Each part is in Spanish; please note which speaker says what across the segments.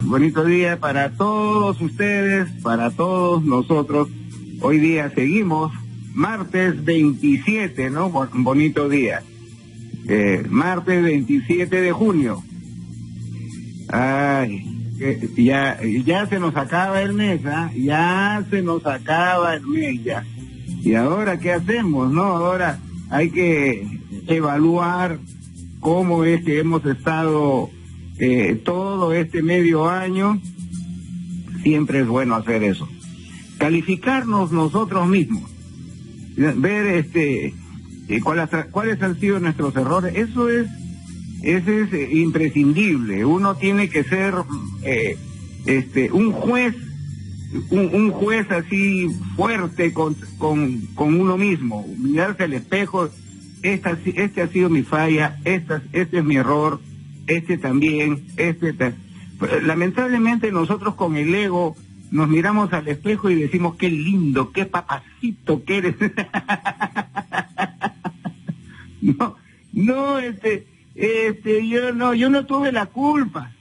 Speaker 1: bonito día para todos ustedes, para todos nosotros. Hoy día seguimos, martes 27, ¿no? Bonito día. Martes 27 de junio. Ay, ya se nos acaba el mes, ¿ah? Ya se nos acaba el mes, ya. ¿Y ahora qué hacemos, no? Ahora hay que evaluar cómo es que hemos estado todo este medio año. Siempre es bueno hacer eso. Calificarnos nosotros mismos. Ver cuáles han sido nuestros errores. Eso es imprescindible. Uno tiene que ser un juez, un juez así fuerte con uno mismo, mirarse al espejo. Este ha sido mi falla, este es mi error, este también, Lamentablemente nosotros con el ego nos miramos al espejo y decimos qué lindo, qué papacito que eres. Yo no tuve la culpa.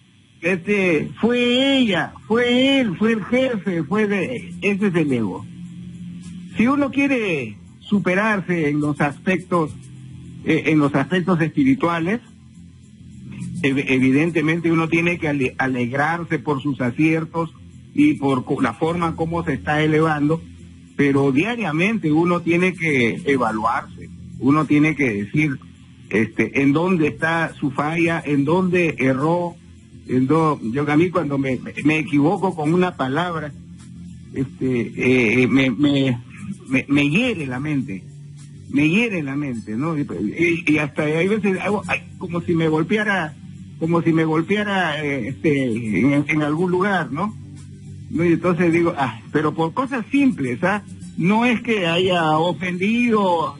Speaker 1: Fue ella, fue él, fue el jefe, ese es el ego. Si uno quiere superarse en los aspectos espirituales, evidentemente uno tiene que alegrarse por sus aciertos y por la forma como se está elevando, pero diariamente uno tiene que evaluarse, uno tiene que decir en dónde está su falla, en dónde erró, yo a mí cuando me equivoco con una palabra, me hiere la mente, ¿no? Y hasta hay veces como si me golpeara, en algún lugar, ¿no? Y entonces digo, pero por cosas simples, no es que haya ofendido,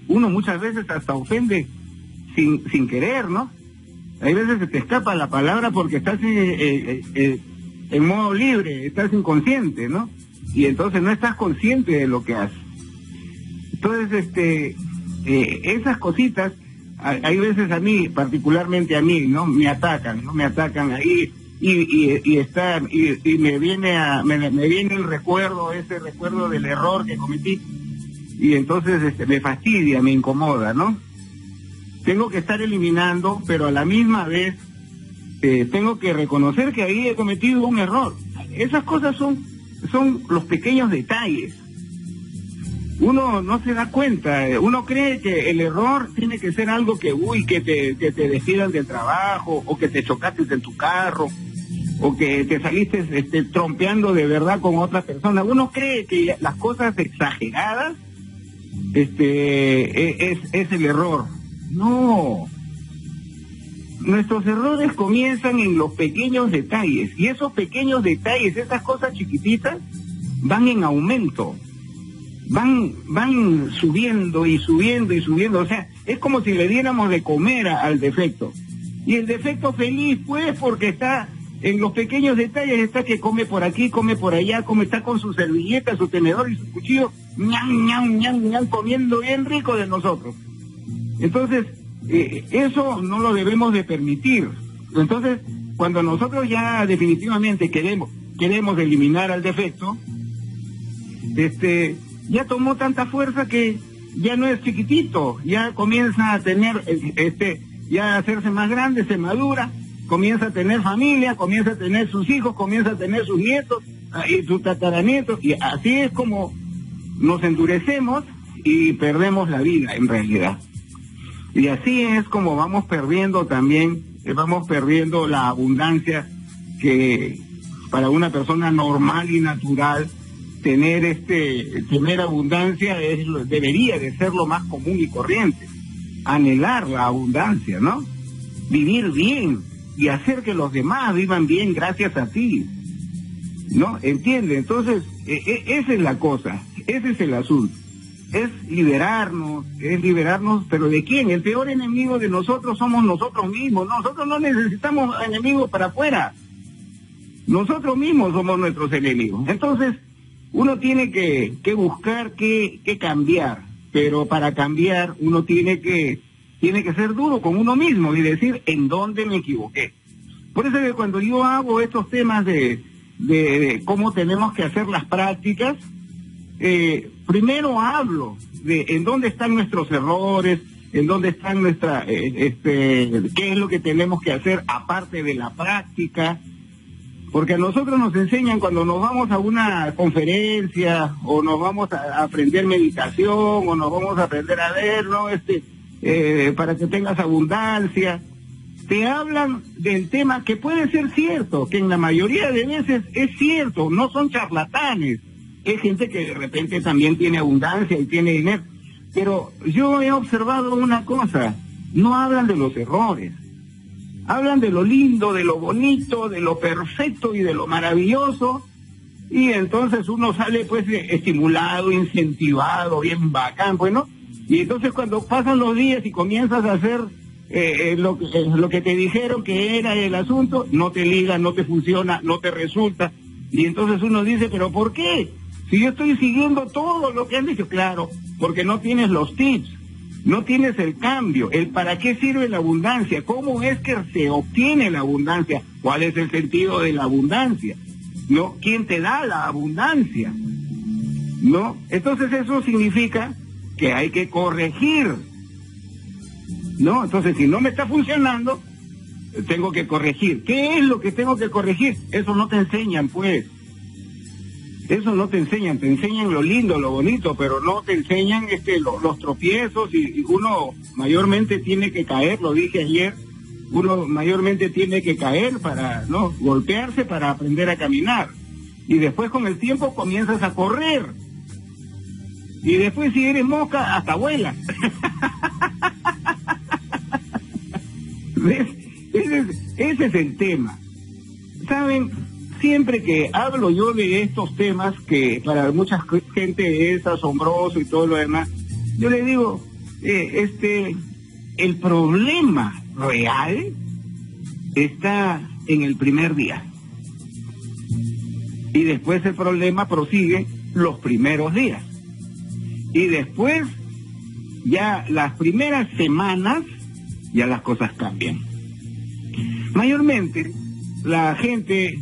Speaker 1: uno muchas veces hasta ofende sin querer, ¿no? Hay veces se te escapa la palabra porque estás en modo libre, estás inconsciente, ¿no? Y entonces no estás consciente de lo que haces. Entonces, esas cositas, hay veces a mí, particularmente a mí, ¿no? Me atacan ahí y me viene el recuerdo, ese recuerdo del error que cometí, y entonces me fastidia, me incomoda, ¿no? Tengo que estar eliminando, pero a la misma vez tengo que reconocer que ahí he cometido un error. Esas cosas son los pequeños detalles. Uno no se da cuenta, uno cree que el error tiene que ser algo que te despidan del trabajo, o que te chocaste en tu carro, o que te saliste trompeando de verdad con otra persona. Uno cree que las cosas exageradas es el error. No. Nuestros errores comienzan en los pequeños detalles, y esos pequeños detalles, esas cosas chiquititas, van en aumento. Van subiendo y subiendo y subiendo. O sea, es como si le diéramos de comer al defecto. Y el defecto feliz, pues, porque está en los pequeños detalles, está que come por aquí, come por allá, está con su servilleta, su tenedor y su cuchillo, ñam, ñam, ñam, ñam, comiendo bien rico de nosotros. Entonces, eso no lo debemos de permitir. Entonces, cuando nosotros ya definitivamente queremos eliminar al defecto, ya tomó tanta fuerza que ya no es chiquitito, ya comienza a tener, ya a hacerse más grande, se madura, comienza a tener familia, comienza a tener sus hijos, comienza a tener sus nietos y sus tataranietos, y así es como nos endurecemos y perdemos la vida en realidad. Y así es como vamos perdiendo la abundancia que para una persona normal y natural tener abundancia debería de ser lo más común y corriente. Anhelar la abundancia, ¿no? Vivir bien y hacer que los demás vivan bien gracias a ti, ¿no? ¿Entiende? Entonces, esa es la cosa, ese es el asunto. Es liberarnos, pero ¿de quién? El peor enemigo de nosotros somos nosotros mismos. Nosotros no necesitamos enemigos para afuera. Nosotros mismos somos nuestros enemigos. Entonces, uno tiene que buscar qué cambiar, pero para cambiar uno tiene que ser duro con uno mismo y decir en dónde me equivoqué. Por eso que cuando yo hago estos temas de cómo tenemos que hacer las prácticas, primero hablo de en dónde están nuestros errores, en dónde están qué es lo que tenemos que hacer aparte de la práctica, porque a nosotros nos enseñan cuando nos vamos a una conferencia o nos vamos a aprender meditación o nos vamos a aprender a ver, ¿no? Para que tengas abundancia, te hablan del tema que puede ser cierto, que en la mayoría de veces es cierto, no son charlatanes, es gente que de repente también tiene abundancia y tiene dinero. Pero yo he observado una cosa, no hablan de los errores, hablan de lo lindo, de lo bonito, de lo perfecto y de lo maravilloso, y entonces uno sale pues estimulado, incentivado, bien bacán, pues, ¿no? Y entonces cuando pasan los días y comienzas a hacer lo que te dijeron que era el asunto, no te liga, no te funciona, no te resulta, y entonces uno dice, ¿pero por qué? Si yo estoy siguiendo todo lo que han dicho, claro, porque no tienes los tips, no tienes el cambio, el para qué sirve la abundancia, cómo es que se obtiene la abundancia, cuál es el sentido de la abundancia, ¿no? ¿Quién te da la abundancia? ¿No? Entonces eso significa que hay que corregir, ¿no? Entonces si no me está funcionando, tengo que corregir. ¿Qué es lo que tengo que corregir? Eso no te enseñan, pues. Eso no te enseñan lo lindo, lo bonito, pero no te enseñan los tropiezos y uno mayormente tiene que caer, lo dije ayer, uno mayormente tiene que caer para, ¿no? Golpearse para aprender a caminar. Y después con el tiempo comienzas a correr. Y después si eres mosca, hasta vuelas. ¿Ves? Ese es el tema. ¿Saben? Siempre que hablo yo de estos temas que para mucha gente es asombroso y todo lo demás, yo le digo, el problema real está en el primer día. Y después el problema prosigue los primeros días. Y después, ya las primeras semanas, ya las cosas cambian. Mayormente, la gente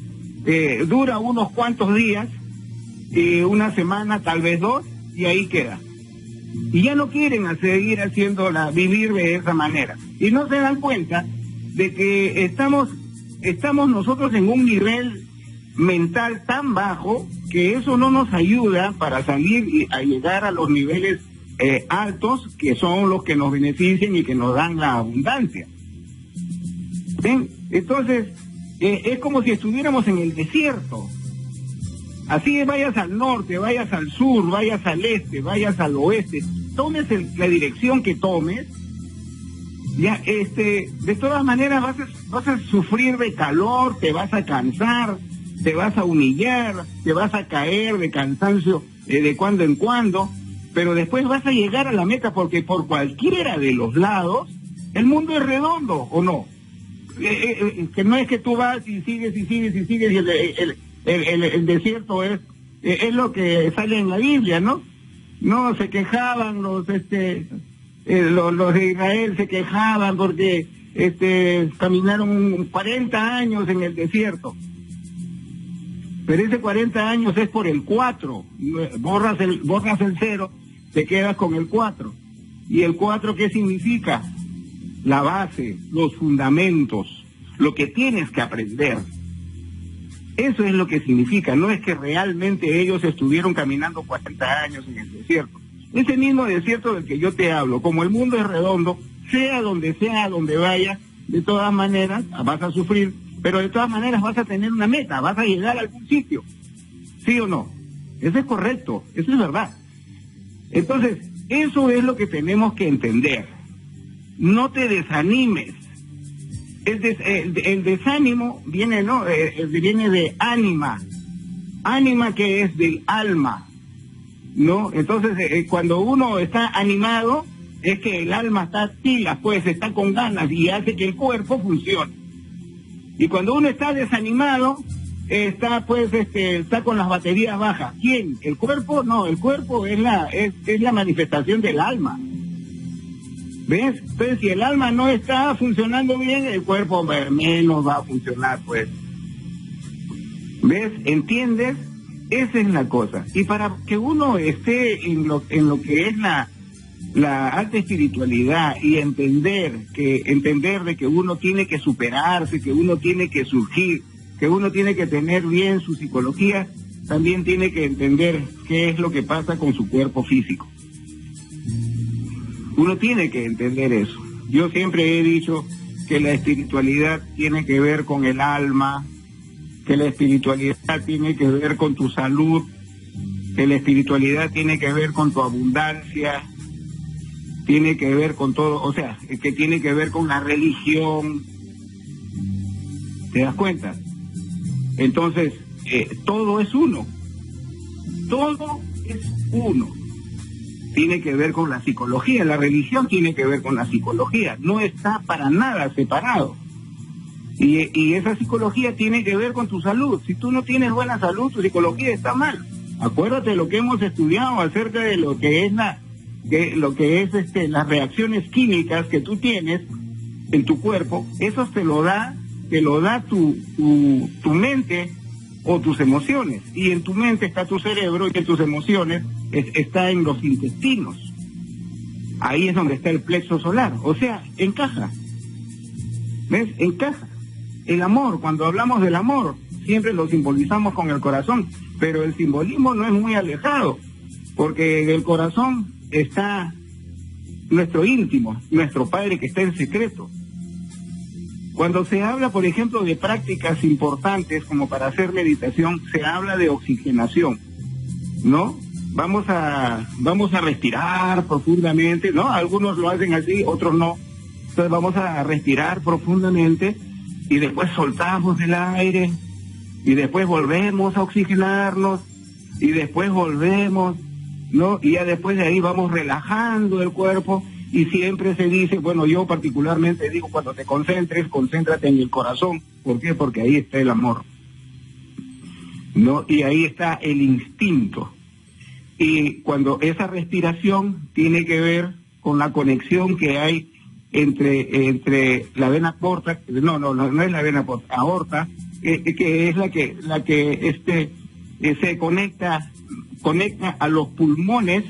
Speaker 1: dura unos cuantos días, una semana, tal vez 2, y ahí queda. Y ya no quieren seguir vivir de esa manera. Y no se dan cuenta de que estamos nosotros en un nivel mental tan bajo que eso no nos ayuda para salir y a llegar a los niveles altos, que son los que nos benefician y que nos dan la abundancia. ¿Ven? Entonces, es como si estuviéramos en el desierto. Así vayas al norte, vayas al sur, vayas al este, vayas al oeste, tomes la dirección que tomes, ya de todas maneras vas a sufrir de calor, te vas a cansar, te vas a humillar, te vas a caer de cansancio de cuando en cuando, pero después vas a llegar a la meta, porque por cualquiera de los lados el mundo es redondo, ¿o no? Que no es que tú vas y sigues y sigues y sigues, y el desierto es lo que sale en la Biblia, ¿no? No, se quejaban los de Israel, se quejaban porque caminaron 40 años en el desierto. Pero ese 40 años es por el 4, borras el 0, te quedas con el 4. ¿Y el 4 qué significa? La base, los fundamentos, lo que tienes que aprender. Eso es lo que significa, no es que realmente ellos estuvieron caminando 40 años en el desierto. Ese mismo desierto del que yo te hablo, como el mundo es redondo, sea donde vaya, de todas maneras vas a sufrir, pero de todas maneras vas a tener una meta, vas a llegar a algún sitio. ¿Sí o no? Eso es correcto, eso es verdad. Entonces, eso es lo que tenemos que entender. No te desanimes. El desánimo viene de ánima. Ánima, que es del alma, ¿no? Entonces, cuando uno está animado, es que el alma está pilas, pues está con ganas y hace que el cuerpo funcione. Y cuando uno está desanimado, está con las baterías bajas. ¿Quién? ¿El cuerpo? No, el cuerpo es la manifestación del alma. ¿Ves? Entonces, si el alma no está funcionando bien, el cuerpo menos va a funcionar, pues. ¿Ves? ¿Entiendes? Esa es la cosa. Y para que uno esté en lo que es la alta espiritualidad y entender de que uno tiene que superarse, que uno tiene que surgir, que uno tiene que tener bien su psicología, también tiene que entender qué es lo que pasa con su cuerpo físico. Uno tiene que entender eso. Yo siempre he dicho que la espiritualidad tiene que ver con el alma, que la espiritualidad tiene que ver con tu salud, que la espiritualidad tiene que ver con tu abundancia, tiene que ver con todo, o sea, que tiene que ver con la religión. ¿Te das cuenta? Entonces, todo es uno. Todo es uno. Tiene que ver con la psicología. La religión tiene que ver con la psicología. No está para nada separado. Y esa psicología tiene que ver con tu salud. Si tú no tienes buena salud, tu psicología está mal. Acuérdate de lo que hemos estudiado acerca de lo que es las reacciones químicas que tú tienes en tu cuerpo. Eso te lo da tu mente o tus emociones. Y en tu mente está tu cerebro, y en tus emociones está en los intestinos. Ahí es donde está el plexo solar. O sea, encaja. ¿Ves? Encaja. El amor, cuando hablamos del amor, siempre lo simbolizamos con el corazón, pero el simbolismo no es muy alejado, porque en el corazón está nuestro íntimo, nuestro Padre que está en secreto. Cuando se habla, por ejemplo, de prácticas importantes como para hacer meditación, se habla de oxigenación, ¿no? Vamos a respirar profundamente, ¿no? Algunos lo hacen así, otros no. Entonces vamos a respirar profundamente y después soltamos el aire y después volvemos a oxigenarnos y después volvemos, ¿no? Y ya después de ahí vamos relajando el cuerpo. Y siempre se dice, bueno, yo particularmente digo, cuando te concentres, concéntrate en el corazón. ¿Por qué? Porque ahí está el amor, ¿no? Y ahí está el instinto. Y cuando esa respiración tiene que ver con la conexión que hay entre la vena porta, no es la vena porta, aorta, que es la que se conecta a los pulmones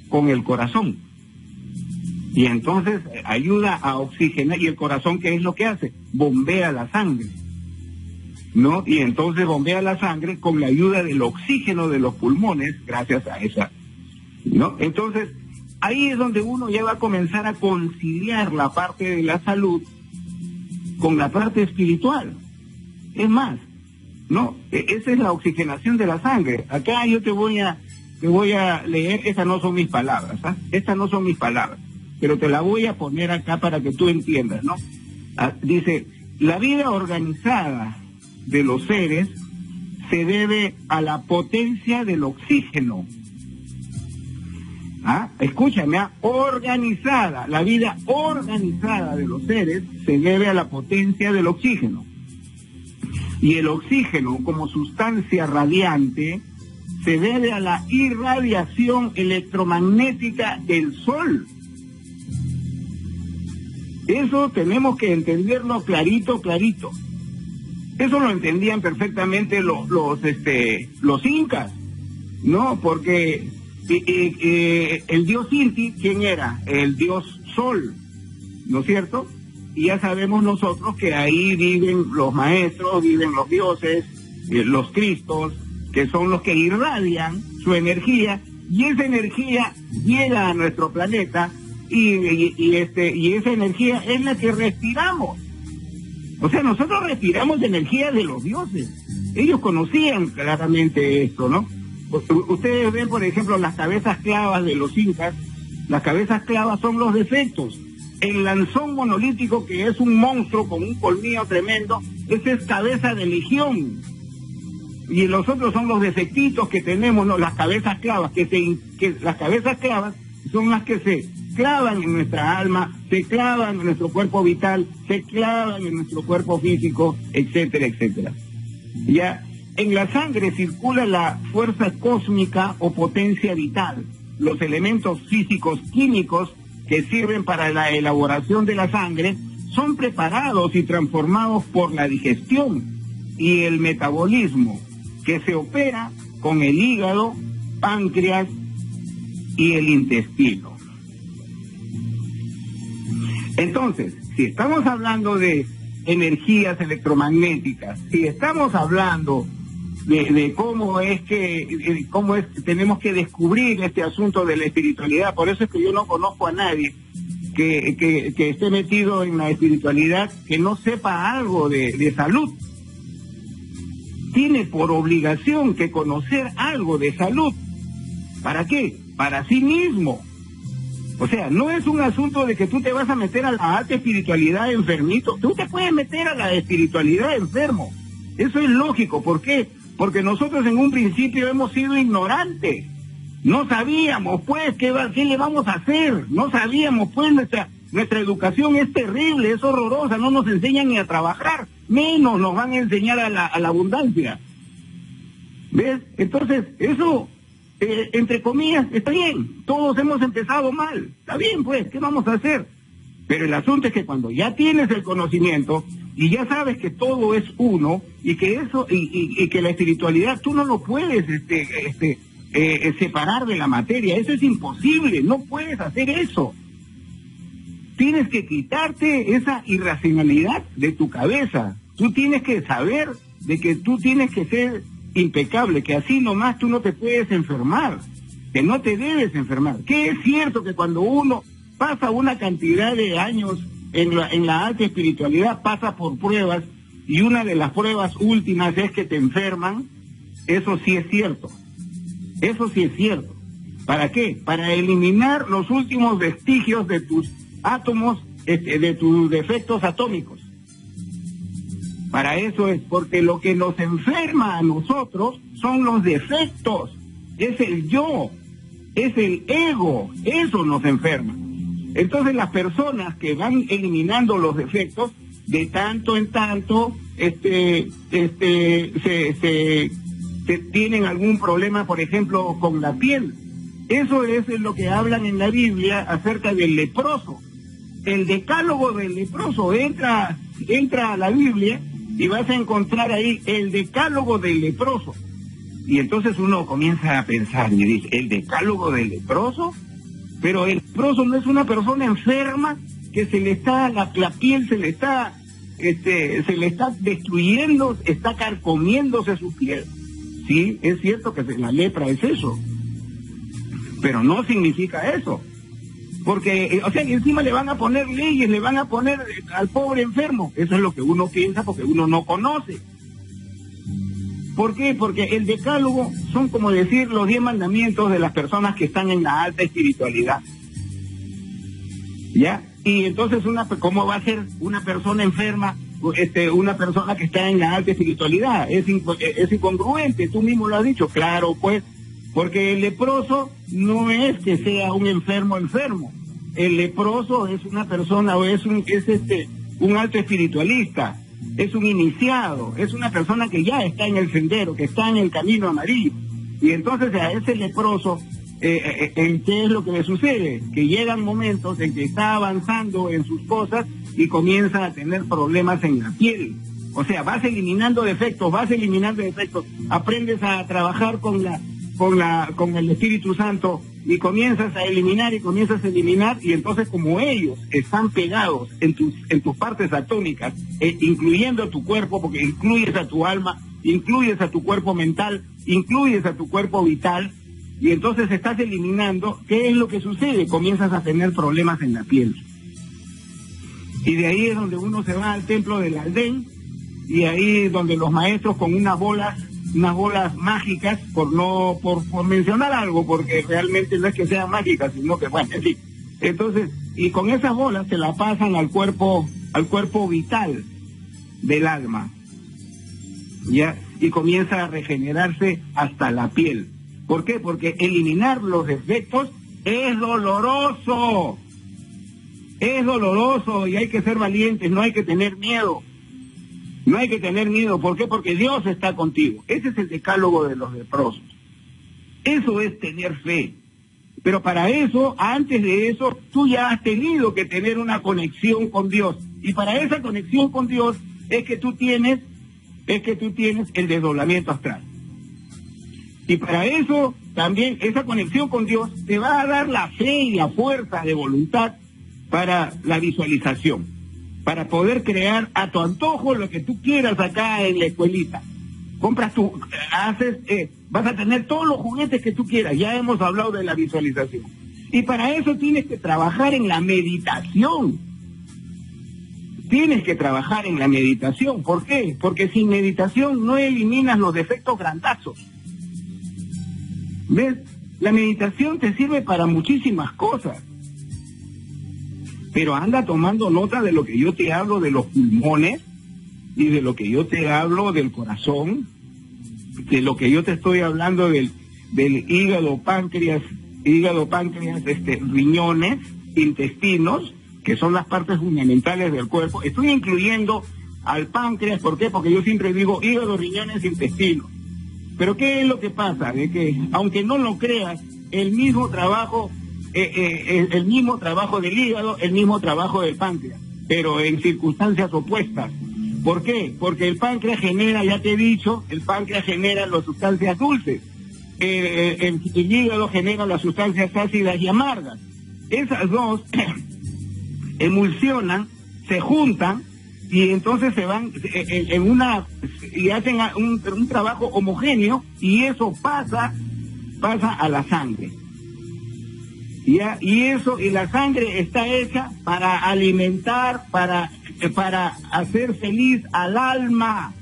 Speaker 1: con el corazón. Y entonces ayuda a oxigenar. Y el corazón, ¿qué es lo que hace? Bombea la sangre, ¿no? Y entonces bombea la sangre con la ayuda del oxígeno de los pulmones, gracias a esa, ¿no? Entonces, ahí es donde uno ya va a comenzar a conciliar la parte de la salud con la parte espiritual. Es más, ¿no? Esa es la oxigenación de la sangre. Acá yo te voy a leer, estas no son mis palabras, ¿ah? Estas no son mis palabras, pero te la voy a poner acá para que tú entiendas, ¿no? Dice, la vida organizada de los seres se debe a la potencia del oxígeno. Escúchame, organizada, la vida organizada de los seres se debe a la potencia del oxígeno. Y el oxígeno, como sustancia radiante, se debe a la irradiación electromagnética del Sol. Eso tenemos que entenderlo clarito. Eso lo entendían perfectamente los incas, ¿no? Porque el dios Inti, ¿quién era? El dios Sol, ¿no es cierto? Y ya sabemos nosotros que ahí viven los maestros, viven los dioses, los cristos, que son los que irradian su energía, y esa energía llega a nuestro planeta. Y esa energía es la que respiramos. O sea, nosotros respiramos energía de los dioses. Ellos conocían claramente esto, ¿no? Ustedes ven, por ejemplo, las cabezas clavas de los incas. Las cabezas clavas son los defectos. El lanzón monolítico, que es un monstruo con un colmillo tremendo, esa es cabeza de legión. Y los otros son los defectitos que tenemos, ¿no? Las cabezas clavas, las cabezas clavas son las que se clavan en nuestra alma, se clavan en nuestro cuerpo vital, se clavan en nuestro cuerpo físico, etcétera, etcétera. Ya, en la sangre circula la fuerza cósmica o potencia vital, los elementos físicos químicos que sirven para la elaboración de la sangre son preparados y transformados por la digestión y el metabolismo, que se opera con el hígado, páncreas y el intestino. Entonces, si estamos hablando de energías electromagnéticas, si estamos hablando de cómo es que tenemos que descubrir este asunto de la espiritualidad, por eso es que yo no conozco a nadie que esté metido en la espiritualidad que no sepa algo de salud. Tiene por obligación que conocer algo de salud. ¿Para qué? Para sí mismo. O sea, no es un asunto de que tú te vas a meter a la alta espiritualidad enfermito. Tú te puedes meter a la espiritualidad enfermo. Eso es lógico. ¿Por qué? Porque nosotros en un principio hemos sido ignorantes. No sabíamos, pues, qué le vamos a hacer. No sabíamos, pues, nuestra educación es terrible, es horrorosa. No nos enseñan ni a trabajar. Menos nos van a enseñar a la abundancia. ¿Ves? Entonces, eso... entre comillas, está bien, todos hemos empezado mal, está bien pues, ¿qué vamos a hacer? Pero el asunto es que cuando ya tienes el conocimiento y ya sabes que todo es uno y que eso y que la espiritualidad tú no lo puedes separar de la materia, eso es imposible, no puedes hacer eso. Tienes que quitarte esa irracionalidad de tu cabeza, tú tienes que saber de que tú tienes que ser impecable, que así nomás tú no te puedes enfermar, que no te debes enfermar, que es cierto que cuando uno pasa una cantidad de años en la alta espiritualidad pasa por pruebas y una de las pruebas últimas es que te enferman, eso sí es cierto, eso sí es cierto. ¿Para qué? Para eliminar los últimos vestigios de tus átomos, de tus defectos atómicos. Para eso es, porque lo que nos enferma a nosotros son los defectos, es el yo, es el ego, eso nos enferma. Entonces las personas que van eliminando los defectos, de tanto en tanto, tienen algún problema, por ejemplo, con la piel. Eso es lo que hablan en la Biblia acerca del leproso. El decálogo del leproso, entra a la Biblia y vas a encontrar ahí el decálogo del leproso. Y entonces uno comienza a pensar y dice, ¿el decálogo del leproso? Pero el leproso no es una persona enferma que se le está, la piel se le está destruyendo, está carcomiéndose su piel. Sí, es cierto que la lepra es eso, pero no significa eso. Porque, o sea, encima le van a poner leyes, le van a poner al pobre enfermo. Eso es lo que uno piensa porque uno no conoce. ¿Por qué? Porque el decálogo son como decir los 10 mandamientos de las personas que están en la alta espiritualidad. ¿Ya? Y entonces, ¿cómo va a ser una persona enferma, una persona que está en la alta espiritualidad? Es incongruente, tú mismo lo has dicho. Claro, pues, porque el leproso no es que sea un enfermo. El leproso es una persona, o es un alto espiritualista, es un iniciado, es una persona que ya está en el sendero, que está en el camino amarillo. Y entonces a ese leproso, ¿qué es lo que le sucede? Que llegan momentos en que está avanzando en sus cosas y comienza a tener problemas en la piel. O sea, vas eliminando defectos, aprendes a trabajar con el Espíritu Santo y comienzas a eliminar, y entonces como ellos están pegados en tus partes atómicas, incluyendo tu cuerpo, porque incluyes a tu alma, incluyes a tu cuerpo mental, incluyes a tu cuerpo vital, y entonces estás eliminando, ¿qué es lo que sucede? Comienzas a tener problemas en la piel. Y de ahí es donde uno se va al templo del Aldén, y ahí es donde los maestros con unas bolas mágicas, por mencionar algo, porque realmente no es que sean mágicas, sino que, bueno, en fin. Entonces, y con esas bolas se la pasan al cuerpo vital del alma, ¿ya? Y comienza a regenerarse hasta la piel. ¿Por qué? Porque eliminar los defectos es doloroso y hay que ser valientes, no hay que tener miedo. No hay que tener miedo. ¿Por qué? Porque Dios está contigo. Ese es el decálogo de los leprosos. Eso es tener fe. Pero para eso, antes de eso, tú ya has tenido que tener una conexión con Dios. Y para esa conexión con Dios es que tú tienes el desdoblamiento astral. Y para eso también esa conexión con Dios te va a dar la fe y la fuerza de voluntad para la visualización, para poder crear a tu antojo lo que tú quieras acá en la escuelita. Compras vas a tener todos los juguetes que tú quieras. Ya hemos hablado de la visualización. Y para eso tienes que trabajar en la meditación. Tienes que trabajar en la meditación. ¿Por qué? Porque sin meditación no eliminas los defectos grandazos. ¿Ves? La meditación te sirve para muchísimas cosas. Pero anda tomando nota de lo que yo te hablo de los pulmones y de lo que yo te hablo del corazón, de lo que yo te estoy hablando del hígado, páncreas, riñones, intestinos, que son las partes fundamentales del cuerpo. Estoy incluyendo al páncreas, ¿por qué? Porque yo siempre digo hígado, riñones, intestinos. Pero ¿qué es lo que pasa? De que, aunque no lo creas, el mismo trabajo del hígado, el mismo trabajo del páncreas, pero en circunstancias opuestas. ¿Por qué? Porque el páncreas genera, ya te he dicho, el páncreas genera las sustancias dulces. El hígado genera las sustancias ácidas y amargas. Esas dos emulsionan, se juntan y entonces se van y hacen un trabajo homogéneo, y eso pasa a la sangre. ¿Ya? Y la sangre está hecha para alimentar, para hacer feliz al alma.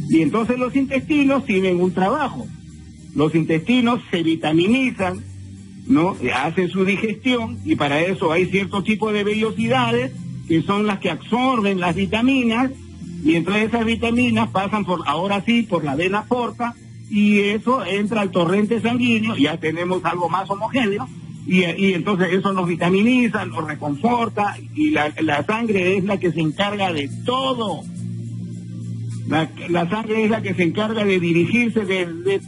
Speaker 1: Y entonces los intestinos tienen un trabajo. Los intestinos se vitaminizan, ¿no? Hacen su digestión, y para eso hay cierto tipo de vellosidades que son las que absorben las vitaminas, y entonces esas vitaminas pasan por la vena porta, y eso entra al torrente sanguíneo. Ya tenemos algo más homogéneo, y entonces eso nos vitaminiza, nos reconforta, y la sangre es la que se encarga de todo. La sangre es la que se encarga de dirigirse desde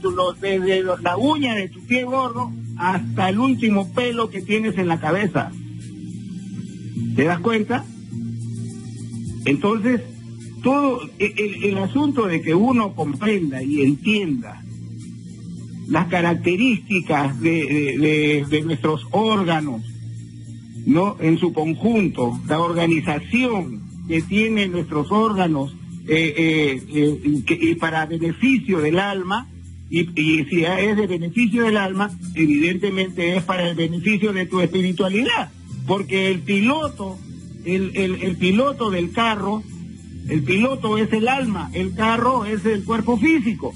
Speaker 1: la uña de tu pie gordo hasta el último pelo que tienes en la cabeza. ¿Te das cuenta? Entonces, todo el asunto de que uno comprenda y entienda las características de nuestros órganos, ¿no? En su conjunto, la organización que tienen nuestros órganos, y para beneficio del alma, y si es de beneficio del alma, evidentemente es para el beneficio de tu espiritualidad, porque el piloto del carro, el piloto es el alma, el carro es el cuerpo físico,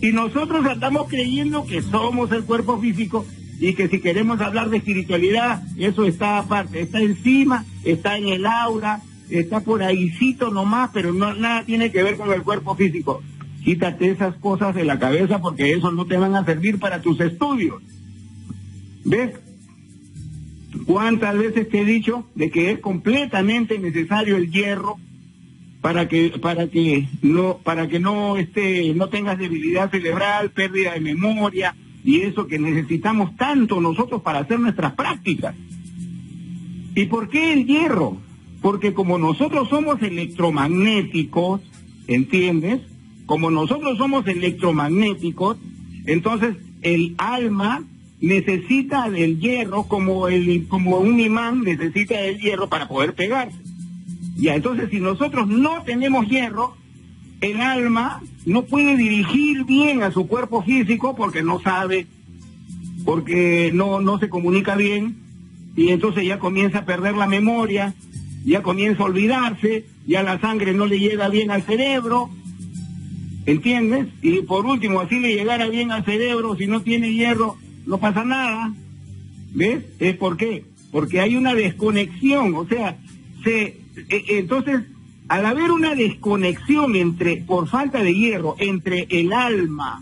Speaker 1: y nosotros andamos creyendo que somos el cuerpo físico, y que si queremos hablar de espiritualidad, eso está aparte, está encima, está en el aura, está por ahícito nomás, pero nada tiene que ver con el cuerpo físico. Quítate esas cosas de la cabeza, porque eso no te van a servir para tus estudios. ¿Ves? ¿Cuántas veces te he dicho de que es completamente necesario el hierro para que no tengas debilidad cerebral, pérdida de memoria, y eso que necesitamos tanto nosotros para hacer nuestras prácticas? ¿Y por qué el hierro? Porque como nosotros somos electromagnéticos, ¿entiendes? Como nosotros somos electromagnéticos, entonces el alma necesita del hierro como un imán necesita del hierro para poder pegarse. Ya, entonces si nosotros no tenemos hierro, el alma no puede dirigir bien a su cuerpo físico porque no sabe, porque no se comunica bien, y entonces ya comienza a perder la memoria, ya comienza a olvidarse, ya la sangre no le llega bien al cerebro, ¿entiendes? Y por último, así le llegara bien al cerebro, si no tiene hierro, no pasa nada. ¿Ves? ¿Es por qué? Porque hay una desconexión, o sea, entonces, al haber una desconexión por falta de hierro entre el alma,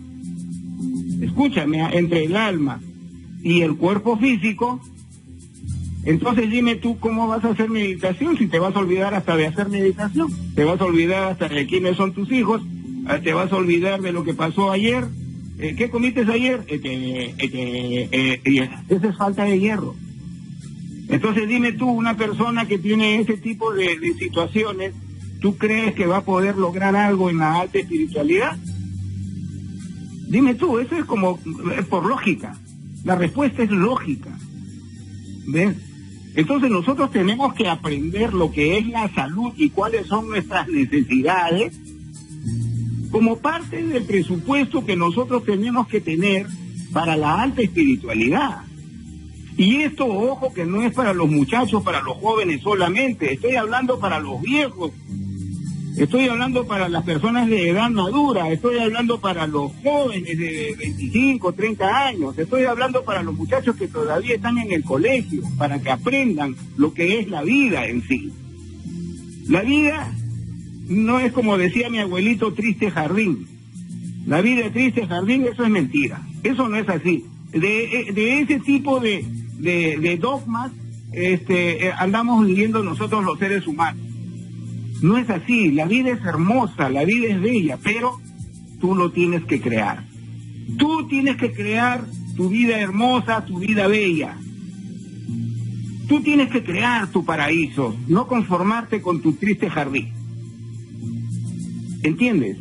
Speaker 1: escúchame, entre el alma y el cuerpo físico, entonces dime tú cómo vas a hacer meditación si te vas a olvidar hasta de hacer meditación, te vas a olvidar hasta de quiénes son tus hijos, te vas a olvidar de lo que pasó ayer, ¿qué comiste ayer? Esa es falta de hierro. Entonces dime tú, una persona que tiene ese tipo de situaciones, ¿tú crees que va a poder lograr algo en la alta espiritualidad? Dime tú, eso es como por lógica. La respuesta es lógica. ¿Ves? Entonces nosotros tenemos que aprender lo que es la salud y cuáles son nuestras necesidades como parte del presupuesto que nosotros tenemos que tener para la alta espiritualidad. Y esto, ojo, que no es para los muchachos, para los jóvenes solamente, estoy hablando para los viejos, estoy hablando para las personas de edad madura, estoy hablando para los jóvenes de 25, 30 años, estoy hablando para los muchachos que todavía están en el colegio, para que aprendan lo que es la vida en sí. La vida no es, como decía mi abuelito, triste jardín. La vida es triste jardín, eso es mentira, eso no es así. De ese tipo de dogmas andamos viviendo nosotros los seres humanos. No es así, la vida es hermosa, la vida es bella, pero tú lo tienes que crear. Tú tienes que crear tu vida hermosa, tu vida bella. Tú tienes que crear tu paraíso, no conformarte con tu triste jardín. ¿Entiendes?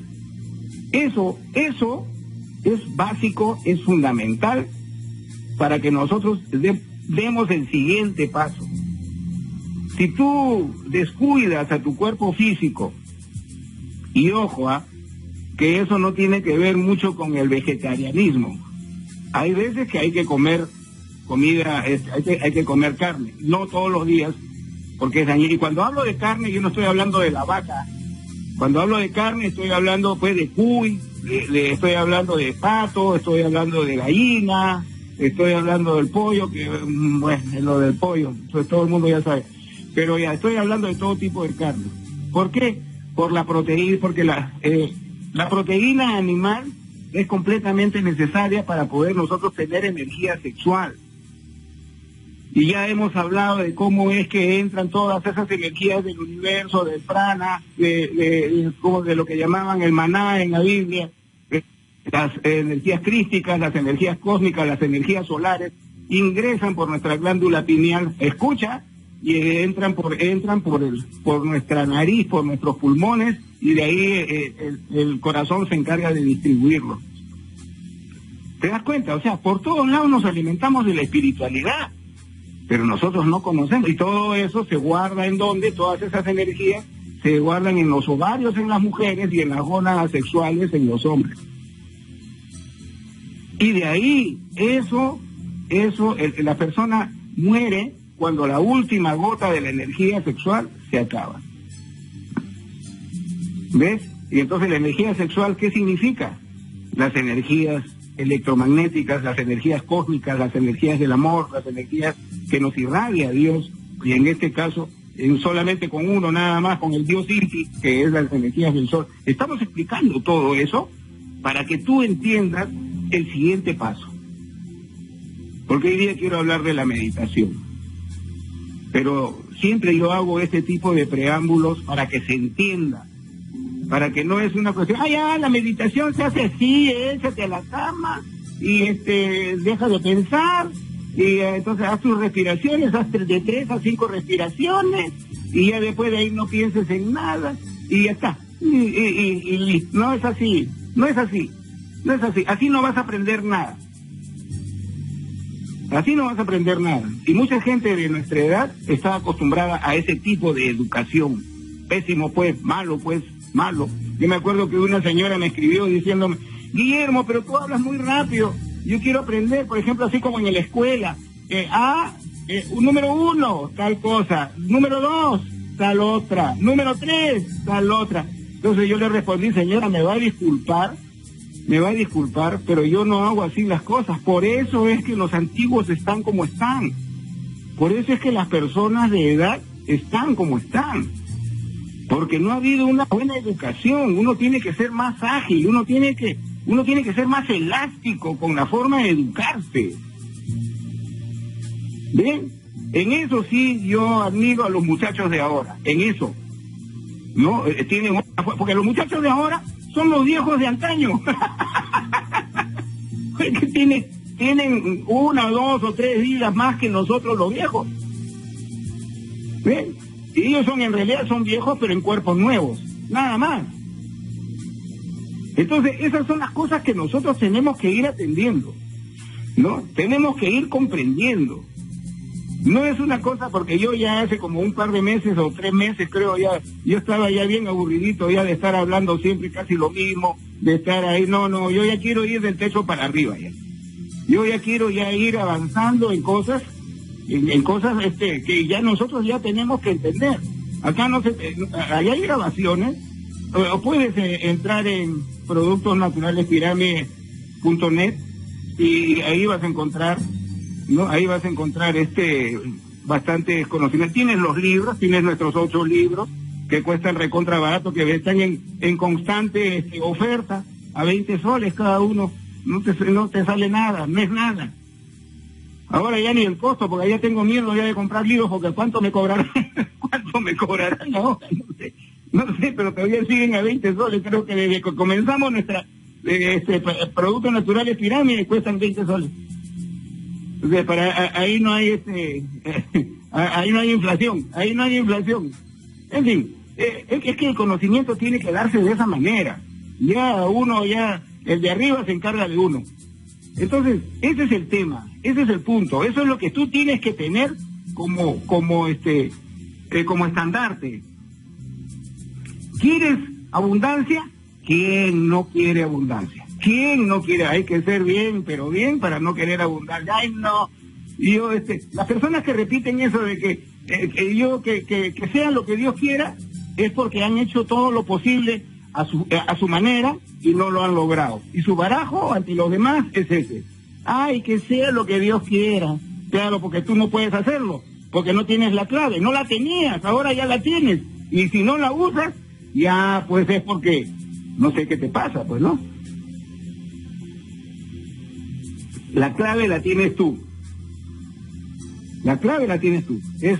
Speaker 1: Eso es básico, es fundamental para que nosotros demos el siguiente paso. Si tú descuidas a tu cuerpo físico, y ojo, que eso no tiene que ver mucho con el vegetarianismo. Hay veces que hay que comer comida, hay que comer carne, no todos los días, porque es dañino. Y cuando hablo de carne, yo no estoy hablando de la vaca. Cuando hablo de carne, estoy hablando pues de cuy, estoy hablando de pato, estoy hablando de gallina, estoy hablando del pollo, que bueno, lo del pollo, pues todo el mundo ya sabe. Pero ya estoy hablando de todo tipo de carne. ¿Por qué? Por la proteína, porque la proteína animal es completamente necesaria para poder nosotros tener energía sexual. Y ya hemos hablado de cómo es que entran todas esas energías del universo, del prana, de lo que llamaban el maná en la Biblia, las energías crísticas, las energías cósmicas, las energías solares, ingresan por nuestra glándula pineal, escucha, y entran por nuestra nariz, por nuestros pulmones, y de ahí el corazón se encarga de distribuirlo. ¿Te das cuenta? O sea, por todos lados nos alimentamos de la espiritualidad, pero nosotros no conocemos, y todo eso se guarda en donde, todas esas energías se guardan en los ovarios en las mujeres y en las gónadas sexuales en los hombres. Y de ahí, la persona muere cuando la última gota de la energía sexual se acaba. ¿Ves? Y entonces la energía sexual, ¿qué significa? Las energías electromagnéticas, las energías cósmicas, las energías del amor, las energías que nos irradia Dios, y en este caso, solamente con uno nada más, con el Dios Inti, que es las energías del sol. Estamos explicando todo eso para que tú entiendas el siguiente paso. Porque hoy día quiero hablar de la meditación. Pero siempre yo hago este tipo de preámbulos para que se entienda, para que no es una cuestión, la meditación se hace así, échate a la cama y deja de pensar, y entonces haz tus respiraciones, haz de 3 a 5 respiraciones, y ya después de ahí no pienses en nada, y ya está. Y no es así, no es así, así no vas a aprender nada. Así no vas a aprender nada. Y mucha gente de nuestra edad está acostumbrada a ese tipo de educación. Pésimo pues, malo pues, malo. Yo me acuerdo que una señora me escribió diciéndome, Guillermo, pero tú hablas muy rápido. Yo quiero aprender, por ejemplo, así como en la escuela. Número 1, tal cosa. Número 2, tal otra. Número 3, tal otra. Entonces yo le respondí, señora, me va a disculpar, pero yo no hago así las cosas. Por eso es que los antiguos están como están. Por eso es que las personas de edad están como están. Porque no ha habido una buena educación. Uno tiene que ser más ágil, uno tiene que ser más elástico con la forma de educarse. ¿Ven? En eso sí yo admiro a los muchachos de ahora, en eso. ¿No? Porque los muchachos de ahora son los viejos de antaño. es que tienen 1, 2 o 3 vidas más que nosotros los viejos. ¿Ven? Y ellos en realidad son viejos, pero en cuerpos nuevos, nada más. Entonces, esas son las cosas que nosotros tenemos que ir atendiendo, ¿no? Tenemos que ir comprendiendo. No es una cosa porque yo ya hace como un par de meses o 3 meses, creo, yo estaba ya bien aburridito ya de estar hablando siempre casi lo mismo, de estar ahí. No, yo ya quiero ir del techo para arriba ya. Yo ya quiero ya ir avanzando en cosas, en cosas que ya nosotros ya tenemos que entender. Acá allá hay grabaciones, o puedes entrar en productosnaturalespirámide.net y ahí vas a encontrar, ¿no? Ahí vas a encontrar bastantes conocimientos. Tienes los libros, tienes nuestros 8 libros que cuestan recontra barato, que están en constante oferta, a 20 soles cada uno. No te sale nada, no es nada. Ahora ya ni el costo, porque ya tengo miedo ya de comprar libros, porque ¿cuánto me cobrarán? ¿Cuánto me cobrarán ahora? No sé, pero todavía siguen a 20 soles. Creo que desde que comenzamos nuestra productos naturales pirámide cuestan 20 soles. O sea, ahí no hay ahí no hay inflación, En fin, es que el conocimiento tiene que darse de esa manera. El de arriba se encarga de uno. Entonces, ese es el tema, ese es el punto, eso es lo que tú tienes que tener como estandarte. ¿Quieres abundancia? ¿Quién no quiere abundancia? ¿Quién no quiere? Hay que ser bien, pero bien para no querer abundancia. Ay, no. Y las personas que repiten eso de que sea lo que Dios quiera, es porque han hecho todo lo posible a su manera y no lo han logrado. Y su barajo ante los demás es ese. Ay, que sea lo que Dios quiera. Claro, porque tú no puedes hacerlo, porque no tienes la clave. No la tenías, ahora ya la tienes. Y si no la usas, ya pues es porque no sé qué te pasa, pues, ¿no? La clave la tienes tú. La clave la tienes tú. Es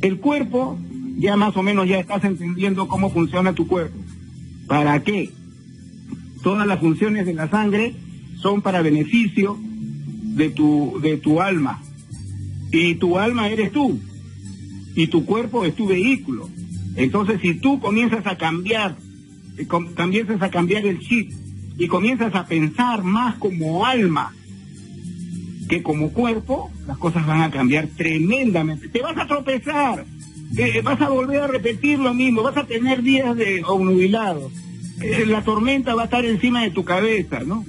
Speaker 1: el cuerpo. Ya más o menos ya estás entendiendo cómo funciona tu cuerpo. ¿Para qué? Todas las funciones de la sangre son para beneficio de tu alma. Y tu alma eres tú. Y tu cuerpo es tu vehículo. Entonces, si tú comienzas a cambiar el chip y comienzas a pensar más como alma que como cuerpo, las cosas van a cambiar tremendamente. Te vas a tropezar. Vas a volver a repetir lo mismo, vas a tener días de obnubilados, la tormenta va a estar encima de tu cabeza, ¿no?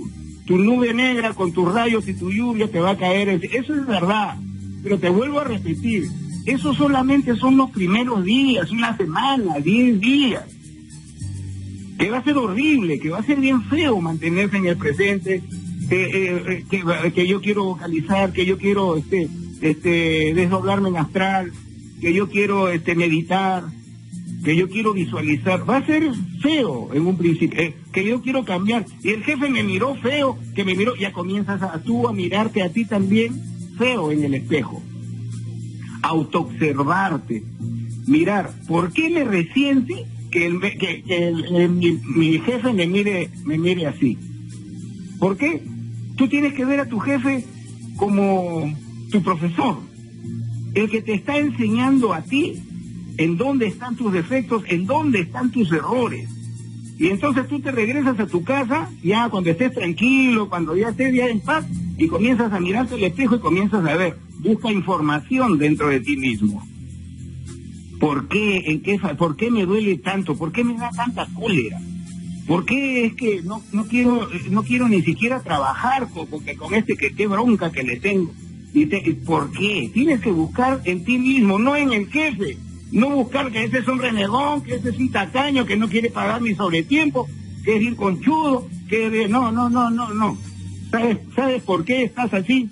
Speaker 1: Tu nube negra con tus rayos y tu lluvia te va a caer, eso es verdad, pero te vuelvo a repetir, eso solamente son los primeros días, una semana, 10 días, que va a ser horrible, que va a ser bien feo mantenerse en el presente, que yo quiero vocalizar, que yo quiero desdoblarme en astral, que yo quiero meditar, que yo quiero visualizar, va a ser feo en un principio, que yo quiero cambiar, y el jefe me miró feo, ya comienzas tú a mirarte a ti también feo en el espejo, autoobservarte, mirar, ¿por qué me resiente que mi jefe me mire así? ¿Por qué? Tú tienes que ver a tu jefe como tu profesor, el que te está enseñando a ti en dónde están tus defectos, en dónde están tus errores. Y entonces tú te regresas a tu casa, ya cuando estés tranquilo, cuando ya estés ya en paz, y comienzas a mirarte al espejo y comienzas a ver, busca información dentro de ti mismo. ¿Por qué? ¿Por qué me duele tanto? ¿Por qué me da tanta cólera? ¿Por qué es que no quiero ni siquiera trabajar con qué bronca que le tengo? ¿Por qué? Tienes que buscar en ti mismo, no en el jefe. No buscar que ese es un renegón, que ese es un tacaño, que no quiere pagar mi sobretiempo, que es ir conchudo, no. ¿Sabes por qué estás así?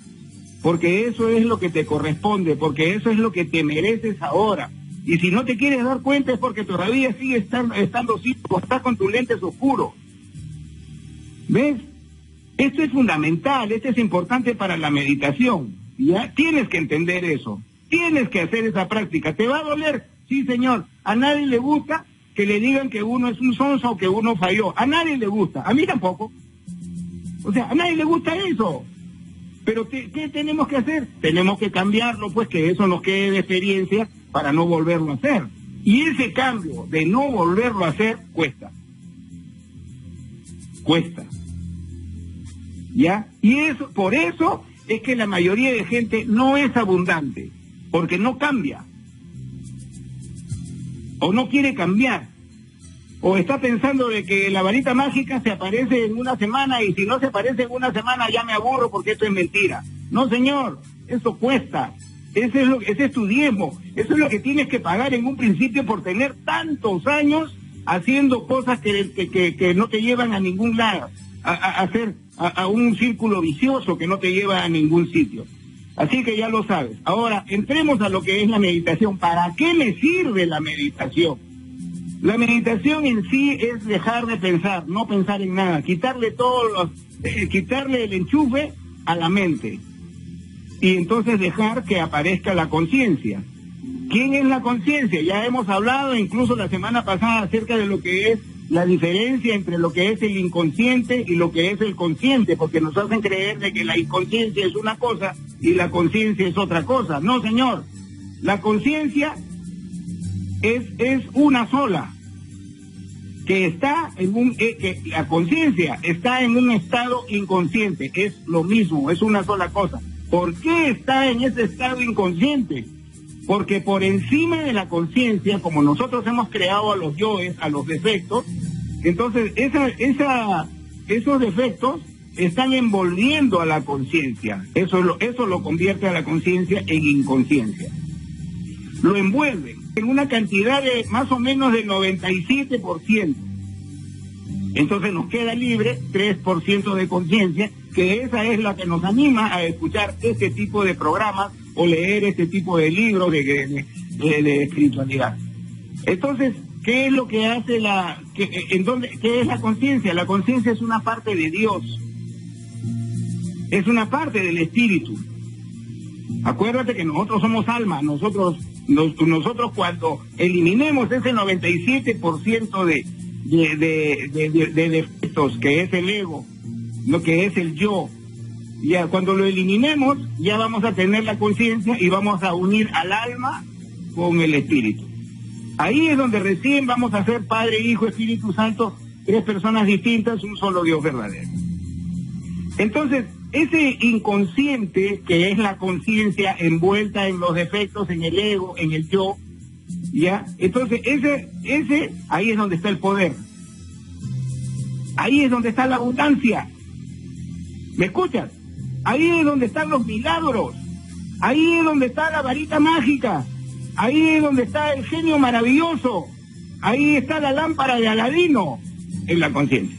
Speaker 1: Porque eso es lo que te corresponde, porque eso es lo que te mereces ahora. Y si no te quieres dar cuenta es porque todavía sigues estando ciego, estás con tus lentes oscuros. ¿Ves? Esto es fundamental, esto es importante para la meditación. ¿Ya? Tienes que entender eso. Tienes que hacer esa práctica. ¿Te va a doler? Sí, señor. A nadie le gusta que le digan que uno es un sonso o que uno falló. A nadie le gusta. A mí tampoco. O sea, a nadie le gusta eso. Pero ¿qué tenemos que hacer? Tenemos que cambiarlo, pues que eso nos quede de experiencia para no volverlo a hacer. Y ese cambio de no volverlo a hacer cuesta. Cuesta. ¿Ya? Y eso, por eso es que la mayoría de gente no es abundante, porque no cambia. O no quiere cambiar. O está pensando de que la varita mágica se aparece en una semana y si no se aparece en una semana ya me aburro porque esto es mentira. No, señor, eso cuesta. Ese es tu diezmo. Eso es lo que tienes que pagar en un principio por tener tantos años haciendo cosas que no te llevan a ningún lado, a un círculo vicioso que no te lleva a ningún sitio. Así que ya lo sabes. Ahora, entremos a lo que es la meditación. ¿Para qué me sirve la meditación? La meditación en sí es dejar de pensar, no pensar en nada, quitarle quitarle el enchufe a la mente y entonces dejar que aparezca la conciencia. ¿Quién es la conciencia? Ya hemos hablado incluso la semana pasada acerca de lo que es la diferencia entre lo que es el inconsciente y lo que es el consciente, porque nos hacen creer de que la inconsciencia es una cosa y la conciencia es otra cosa. No, señor, la conciencia es una sola, que está en que la conciencia está en un estado inconsciente, es lo mismo, es una sola cosa. ¿Por qué está en ese estado inconsciente? Porque por encima de la conciencia, como nosotros hemos creado a los yoes, a los defectos, entonces esos defectos están envolviendo a la conciencia. Eso lo convierte a la conciencia en inconsciencia. Lo envuelven en una cantidad de más o menos del 97%. Entonces nos queda libre 3% de conciencia, que esa es la que nos anima a escuchar este tipo de programas o leer este tipo de libros de espiritualidad. Entonces, ¿qué es lo que hace qué es la conciencia? La conciencia es una parte de Dios. Es una parte del espíritu. Acuérdate que nosotros somos alma, nosotros cuando eliminemos ese 97% de defectos, que es el ego, lo que es el yo, ya cuando lo eliminemos, ya vamos a tener la conciencia y vamos a unir al alma con el espíritu. Ahí es donde recién vamos a ser Padre, Hijo, Espíritu Santo, tres personas distintas, un solo Dios verdadero. Entonces, ese inconsciente, que es la conciencia envuelta en los defectos, en el ego, en el yo, ¿ya? Entonces, ahí es donde está el poder. Ahí es donde está la abundancia. ¿Me escuchas? Ahí es donde están los milagros. Ahí es donde está la varita mágica. Ahí es donde está el genio maravilloso. Ahí está la lámpara de Aladino, en la conciencia.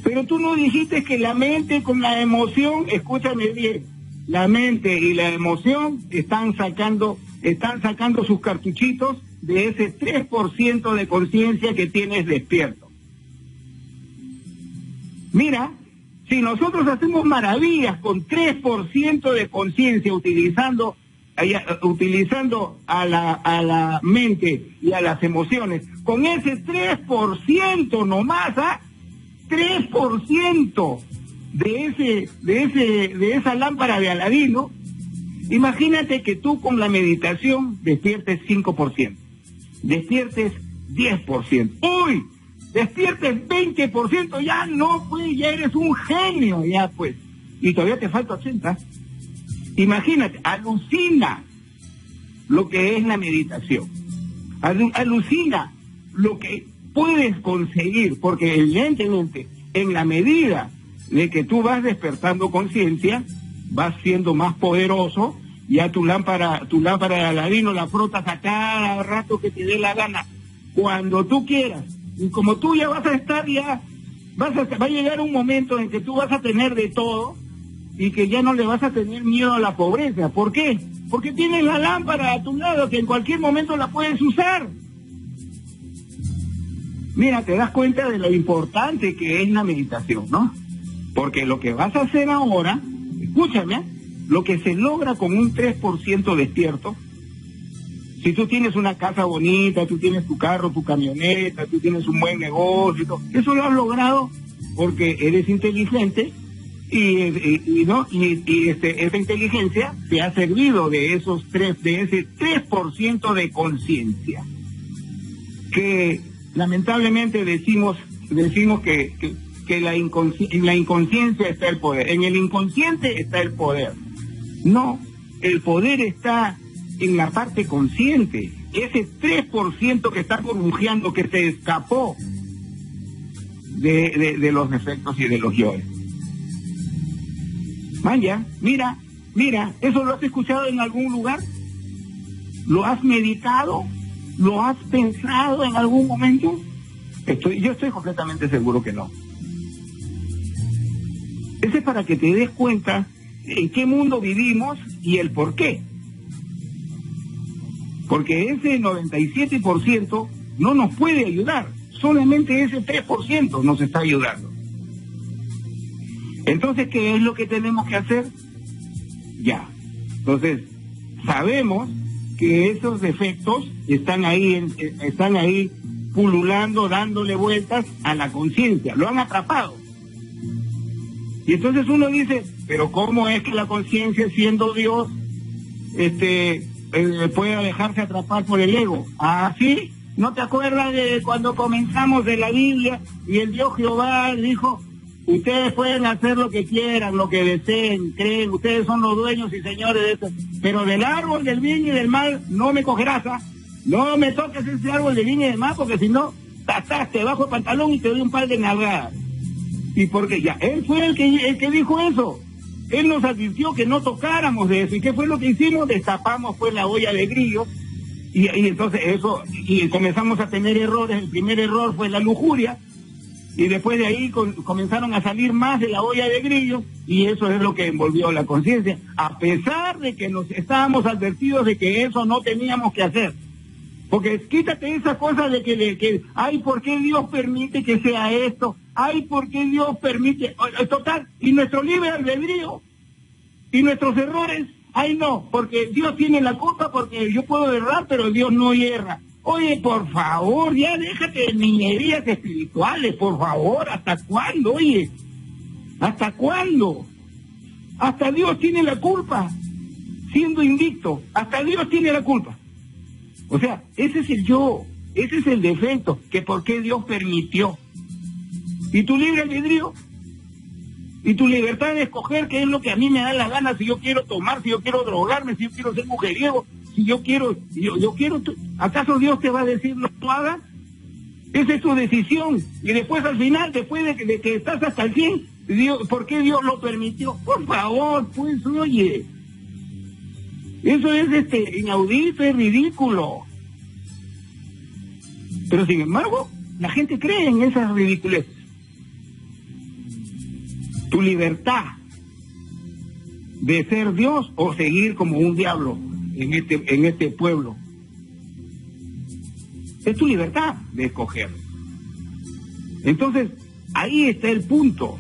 Speaker 1: Pero tú no dijiste que la mente con la emoción, escúchame bien, la mente y la emoción están sacando sus cartuchitos de ese 3% de conciencia que tienes despierto. Mira, si nosotros hacemos maravillas con 3% de conciencia utilizando a la mente y a las emociones, con ese 3% nomás, 3% de esa lámpara de Aladino, imagínate que tú con la meditación despiertes 5%, despiertes 10%, ¡uy! Despiertes 20%, ya no, pues, ya eres un genio, ya pues, y todavía te falta 80%. Imagínate, alucina lo que es la meditación, alucina lo que puedes conseguir, porque evidentemente en la medida de que tú vas despertando conciencia, vas siendo más poderoso, ya tu lámpara de Aladino la frotas a cada rato que te dé la gana, cuando tú quieras, y como tú ya vas a estar va a llegar un momento en que tú vas a tener de todo, y que ya no le vas a tener miedo a la pobreza. ¿Por qué? Porque tienes la lámpara a tu lado, que en cualquier momento la puedes usar. Mira, te das cuenta de lo importante que es la meditación, ¿no? Porque lo que vas a hacer ahora, escúchame, lo que se logra con un 3% despierto, si tú tienes una casa bonita, tú tienes tu carro, tu camioneta, tú tienes un buen negocio, eso lo has logrado porque eres inteligente esa inteligencia te ha servido de ese 3% de conciencia, que lamentablemente decimos que en la inconsciencia está el poder, en el inconsciente está el poder. No, el poder está en la parte consciente, ese 3% que está burbujeando, que se escapó de los efectos y de los yoes. Vaya, mira, ¿eso lo has escuchado en algún lugar? ¿Lo has meditado? ¿Lo has pensado en algún momento? Yo estoy completamente seguro que no. Ese es para que te des cuenta en qué mundo vivimos y el por qué. Porque ese 97% no nos puede ayudar, solamente ese 3% nos está ayudando. Entonces, ¿qué es lo que tenemos que hacer? Ya. Entonces, sabemos que esos defectos están ahí pululando, dándole vueltas a la conciencia, lo han atrapado. Y entonces uno dice, pero ¿cómo es que la conciencia, siendo Dios, pueda dejarse atrapar por el ego? ¿Ah, sí? ¿No te acuerdas de cuando comenzamos de la Biblia y el Dios Jehová dijo: ustedes pueden hacer lo que quieran, lo que deseen, creen, ustedes son los dueños y señores de esto, pero del árbol del bien y del mal no me cogerás, ¿ah? No me toques ese árbol del bien y del mal, porque si no, te bajo el pantalón y te doy un par de nalgadas. Y porque ya, él fue el que dijo eso. Él nos advirtió que no tocáramos de eso. ¿Y qué fue lo que hicimos? Destapamos pues la olla de grillos, y entonces eso, y comenzamos a tener errores. El primer error fue la lujuria, y después de ahí comenzaron a salir más de la olla de grillo, y eso es lo que envolvió la conciencia, a pesar de que nos estábamos advertidos de que eso no teníamos que hacer. Porque quítate esa cosa de que ay, ¿por qué Dios permite que sea esto? Ay, ¿por qué Dios permite? Total, y nuestro libre albedrío, y nuestros errores, ay no, porque Dios tiene la culpa, porque yo puedo errar, pero Dios no hierra. Oye, por favor, ya déjate de niñerías espirituales, por favor. ¿Hasta cuándo, oye? ¿Hasta cuándo? Hasta Dios tiene la culpa, siendo invicto. Hasta Dios tiene la culpa. O sea, ese es el yo, ese es el defecto, que por qué Dios permitió. ¿Y tu libre albedrío? ¿Y tu libertad de escoger qué es lo que a mí me da la gana? Si yo quiero tomar, si yo quiero drogarme, si yo quiero ser mujeriego, si yo quiero, ¿acaso Dios te va a decir no lo hagas? Esa es tu decisión. Y después al final, después de que estás hasta el 100, Dios, ¿por qué Dios lo permitió? Por favor, pues oye, eso es inaudito, es ridículo. Pero sin embargo, la gente cree en esas ridiculeces. Tu libertad de ser Dios o seguir como un diablo en este pueblo. Es tu libertad de escoger. Entonces, ahí está el punto.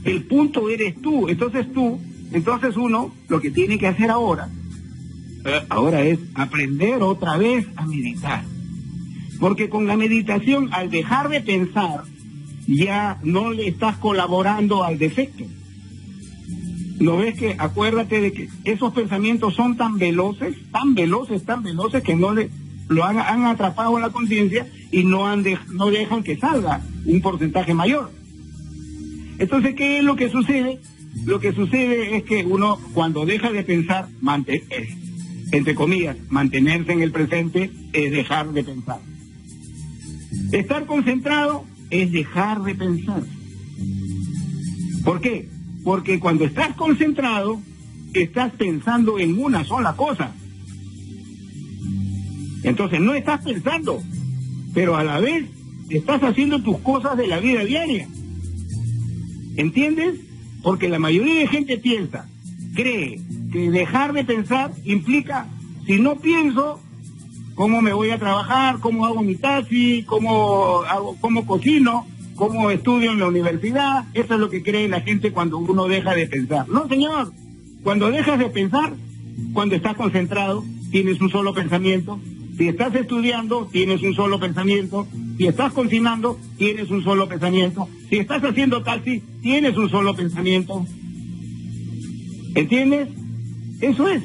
Speaker 1: El punto eres tú. Entonces uno, lo que tiene que hacer ahora es aprender otra vez a meditar. Porque con la meditación, al dejar de pensar, ya no le estás colaborando al defecto. ¿No ves que, acuérdate de que esos pensamientos son tan veloces, que no lo han atrapado en la conciencia y no dejan que salga un porcentaje mayor? Entonces, ¿qué es lo que sucede? Lo que sucede es que uno, cuando deja de pensar, entre comillas, mantenerse en el presente es dejar de pensar. Estar concentrado es dejar de pensar. ¿Por qué? Porque cuando estás concentrado, estás pensando en una sola cosa. Entonces no estás pensando, pero a la vez estás haciendo tus cosas de la vida diaria. ¿Entiendes? Porque la mayoría de gente cree que dejar de pensar implica, si no pienso, ¿cómo me voy a trabajar? ¿Cómo hago mi taxi? ¿Cómo cocino? ¿Cómo estudio en la universidad? Eso es lo que cree la gente cuando uno deja de pensar. No, señor. Cuando dejas de pensar, cuando estás concentrado, tienes un solo pensamiento. Si estás estudiando, tienes un solo pensamiento. Si estás cocinando, tienes un solo pensamiento. Si estás haciendo taxi, tienes un solo pensamiento. ¿Entiendes? Eso es.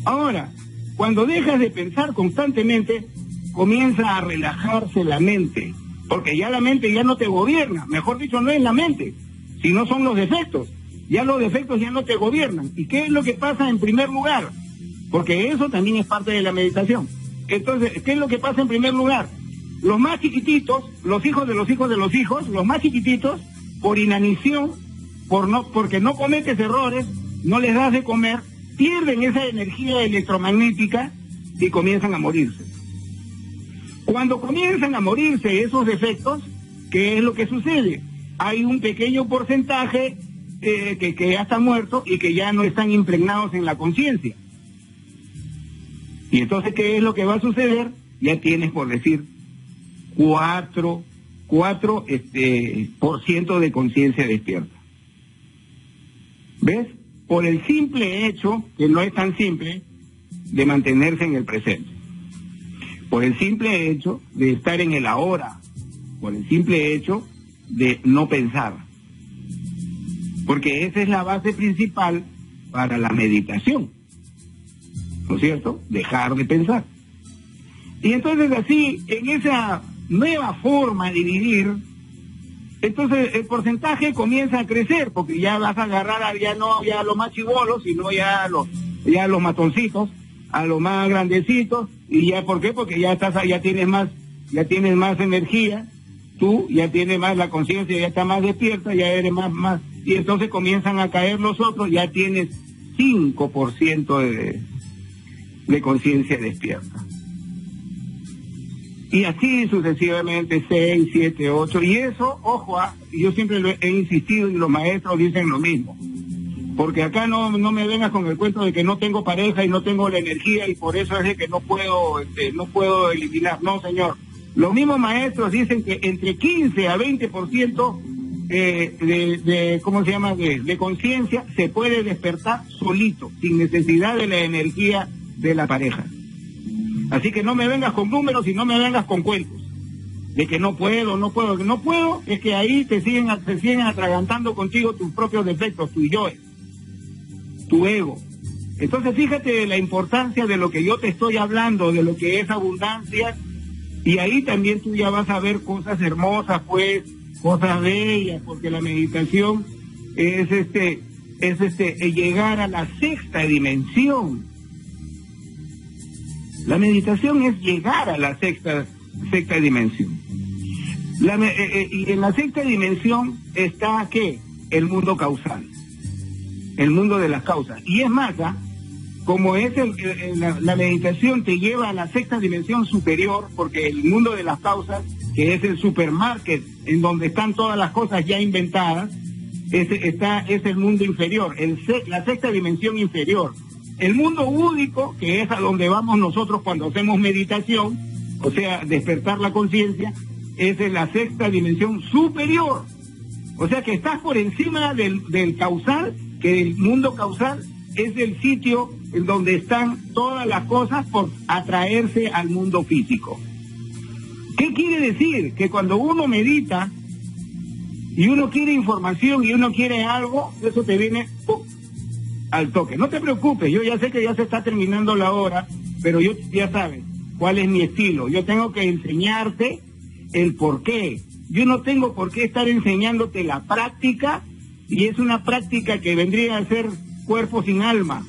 Speaker 1: Ahora, cuando dejas de pensar constantemente, comienza a relajarse la mente, porque ya la mente ya no te gobierna. Mejor dicho, no es la mente, sino son los defectos. Ya los defectos ya no te gobiernan. ¿Y qué es lo que pasa en primer lugar? Porque eso también es parte de la meditación. Entonces, ¿qué es lo que pasa en primer lugar? Los más chiquititos, los hijos de los hijos de los hijos, los más chiquititos, por inanición, porque no cometes errores, no les das de comer, pierden esa energía electromagnética y comienzan a morirse. Cuando comienzan a morirse esos defectos, ¿qué es lo que sucede? Hay un pequeño porcentaje que ya está muerto y que ya no están impregnados en la conciencia. Y entonces, ¿qué es lo que va a suceder? Ya tienes, por decir, 4% de conciencia despierta. ¿Ves? Por el simple hecho, que no es tan simple, de mantenerse en el presente. Por el simple hecho de estar en el ahora. Por el simple hecho de no pensar. Porque esa es la base principal para la meditación. ¿No es cierto? Dejar de pensar. Y entonces así, en esa nueva forma de vivir, entonces el porcentaje comienza a crecer, porque ya vas a agarrar ya a los más chibolos, sino ya a los matoncitos, a los más grandecitos. Y ya, ¿por qué? Porque ya tienes más energía, tú ya tienes más, la conciencia ya está más despierta, ya eres más, y entonces comienzan a caer los otros, ya tienes 5% de conciencia despierta. Y así sucesivamente, 6, 7, 8, y eso, ojo, yo siempre he insistido y los maestros dicen lo mismo, porque acá no me vengas con el cuento de que no tengo pareja y no tengo la energía y por eso es de que no puedo eliminar. No, señor. Los mismos maestros dicen que entre 15 a 20% de conciencia se puede despertar solito, sin necesidad de la energía de la pareja. Así que no me vengas con números y no me vengas con cuentos de que no puedo, es que ahí te siguen atragantando contigo tus propios defectos, tu yo, tu ego. Entonces fíjate la importancia de lo que yo te estoy hablando, de lo que es abundancia, y ahí también tú ya vas a ver cosas hermosas, pues, cosas bellas, porque la meditación es llegar a la sexta dimensión. La meditación es llegar a la sexta dimensión. Y en la sexta dimensión está, ¿qué? El mundo causal, el mundo de las causas. Y es más, como es la meditación te lleva a la sexta dimensión superior, porque el mundo de las causas, que es el supermarket, en donde están todas las cosas ya inventadas, es el mundo inferior, la sexta dimensión inferior. El mundo búdico, que es a donde vamos nosotros cuando hacemos meditación, o sea, despertar la conciencia, es en la sexta dimensión superior. O sea que estás por encima del causal, que el mundo causal es el sitio en donde están todas las cosas por atraerse al mundo físico. ¿Qué quiere decir? Que cuando uno medita y uno quiere información y uno quiere algo, eso te viene al toque. No te preocupes, yo ya sé que ya se está terminando la hora, pero yo ya sabes cuál es mi estilo. Yo tengo que enseñarte el por qué. Yo no tengo por qué estar enseñándote la práctica, y es una práctica que vendría a ser cuerpo sin alma.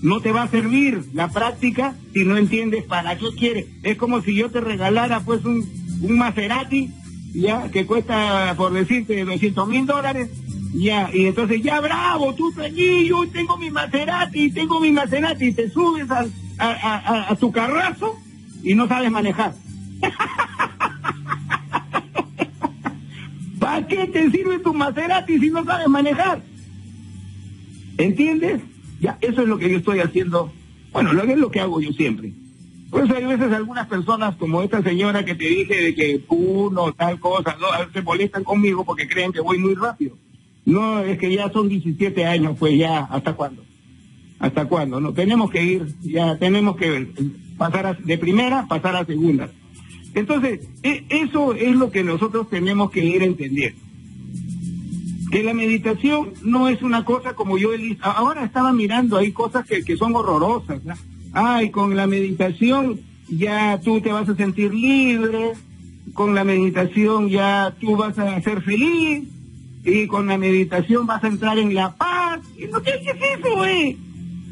Speaker 1: No te va a servir la práctica si no entiendes para qué quieres. Es como si yo te regalara pues un Maserati, ya, que cuesta, por decirte, $200,000, ya, y entonces, ya, bravo, tú feliz, yo tengo mi Maserati, y te subes a tu carrazo y no sabes manejar. ¿Para qué te sirve tu Maserati si no sabes manejar? ¿Entiendes? Ya, eso es lo que yo estoy haciendo. Bueno, es lo que hago yo siempre. Por eso hay veces algunas personas, como esta señora que te dije, de que uno, tal cosa, no, se molestan conmigo porque creen que voy muy rápido. No, es que ya son 17 años, pues ya, ¿hasta cuándo? ¿Hasta cuándo? No, tenemos que ir, ya tenemos que pasar de primera, pasar a segunda. Entonces, eso es lo que nosotros tenemos que ir entendiendo. Que la meditación no es una cosa como yo ahora estaba mirando, hay cosas que son horrorosas, ¿no? Ay, con la meditación ya tú te vas a sentir libre, con la meditación ya tú vas a ser feliz, y con la meditación vas a entrar en la paz. ¿Qué es eso, güey?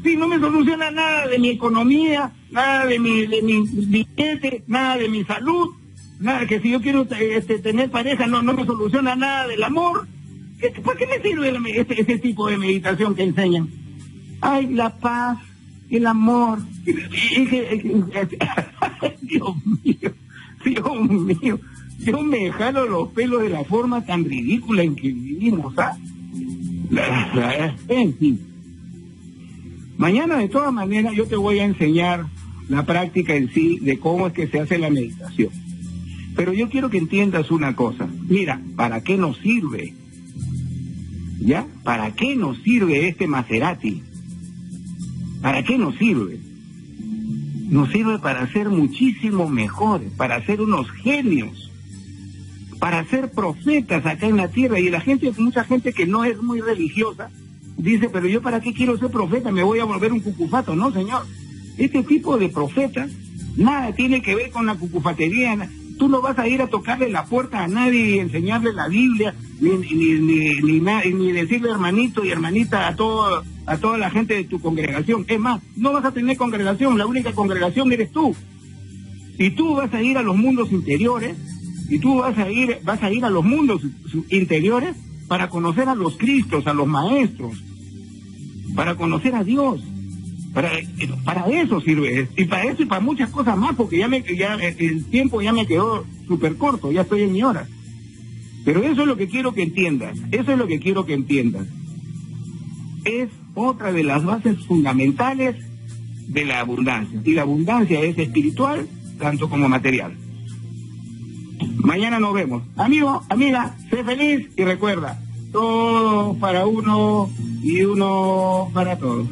Speaker 1: Sí, no me soluciona nada de mi economía, nada de mi billete, nada de mi salud, nada, que si yo quiero tener pareja no me soluciona nada del amor. ¿Por qué me sirve ese tipo de meditación que enseñan? Ay, la paz, el amor. Dios mío, yo me jalo los pelos de la forma tan ridícula en que vivimos, ¿ah? En fin. Mañana, de todas maneras, yo te voy a enseñar la práctica en sí de cómo es que se hace la meditación. Pero yo quiero que entiendas una cosa. Mira, ¿para qué nos sirve? ¿Ya? ¿Para qué nos sirve este Maserati? ¿Para qué nos sirve? Nos sirve para ser muchísimo mejores, para ser unos genios, para ser profetas acá en la tierra. Y mucha gente que no es muy religiosa, dice, pero yo para qué quiero ser profeta, me voy a volver un cucufato. No, señor. Este tipo de profetas nada tiene que ver con la cucufatería. Tú no vas a ir a tocarle la puerta a nadie y enseñarle la Biblia, ni decirle hermanito y hermanita a toda la gente de tu congregación. Es más, no vas a tener congregación, la única congregación eres tú. Y tú vas a ir a los mundos interiores, y tú vas a ir a los mundos interiores para conocer a los Cristos, a los maestros, para conocer a Dios. Para eso sirve, y para eso y para muchas cosas más, porque el tiempo ya me quedó súper corto, ya estoy en mi hora. Pero eso es lo que quiero que entiendas, Es otra de las bases fundamentales de la abundancia, y la abundancia es espiritual tanto como material. Mañana nos vemos. Amigo, amiga, sé feliz y recuerda, todo para uno y uno para todos.